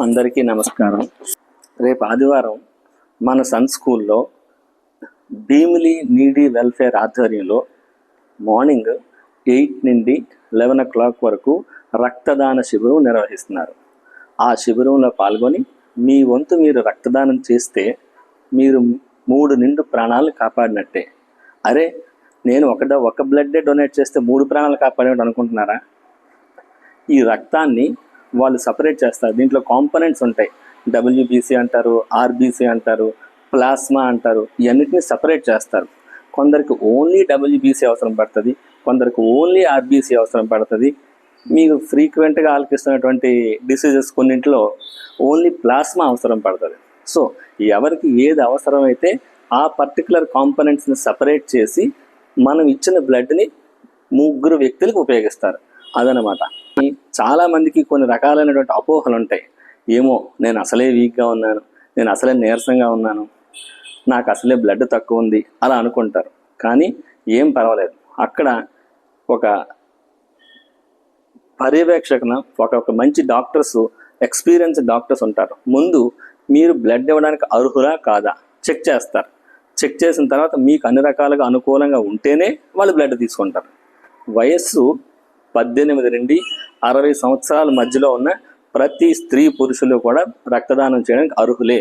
అందరికీ నమస్కారం. రేపు ఆదివారం మన సన్ స్కూల్లో భీమిలి నీడీ వెల్ఫేర్ ఆధ్వర్యంలో మార్నింగ్ 8 నుండి 11 o'clock వరకు రక్తదాన శిబిరం నిర్వహిస్తున్నారు. ఆ శిబిరంలో పాల్గొని మీ వంతు మీరు రక్తదానం చేస్తే మీరు 3 నిండు ప్రాణాలు కాపాడినట్టే. అరే, నేను ఒక బ్లడ్ డొనేట్ చేస్తే 3 ప్రాణాలు కాపాడేవాడు అనుకుంటున్నారా? ఈ రక్తాన్ని వాళ్ళు సపరేట్ చేస్తారు. దీంట్లో కాంపోనెంట్స్ ఉంటాయి. WBC అంటారు, RBC అంటారు, ప్లాస్మా అంటారు. ఇవన్నిటిని సపరేట్ చేస్తారు. కొందరికి ఓన్లీ WBC అవసరం పడుతుంది, కొందరికి ఓన్లీ RBC అవసరం పడుతుంది. మీకు ఫ్రీక్వెంట్గా ఆలకిస్తున్నటువంటి డిసీజెస్ కొన్నింటిలో ఓన్లీ ప్లాస్మా అవసరం పడుతుంది. సో ఎవరికి ఏది అవసరమైతే ఆ పర్టికులర్ కాంపోనెంట్స్ని సపరేట్ చేసి మనం ఇచ్చిన బ్లడ్ని 3 వ్యక్తులకు ఉపయోగిస్తారు. అదనమాట. చాలామందికి కొన్ని రకాలైనటువంటి అపోహలు ఉంటాయి. ఏమో, నేను అసలే వీక్గా ఉన్నాను, నేను అసలే నీరసంగా ఉన్నాను, నాకు అసలే బ్లడ్ తక్కువ ఉంది అలా అనుకుంటారు. కానీ ఏం పర్వాలేదు. అక్కడ ఒక పర్యవేక్షణ, ఒక మంచి డాక్టర్స్, ఎక్స్పీరియన్స్డ్ డాక్టర్స్ ఉంటారు. ముందు మీరు బ్లడ్ ఇవ్వడానికి అర్హులా కాదా చెక్ చేస్తారు. చెక్ చేసిన తర్వాత మీకు అన్ని రకాలుగా అనుకూలంగా ఉంటేనే వాళ్ళు బ్లడ్ తీసుకుంటారు. వయస్సు 18 నుండి 60 సంవత్సరాల మధ్యలో ఉన్న ప్రతి స్త్రీ పురుషులు కూడా రక్తదానం చేయడానికి అర్హులే.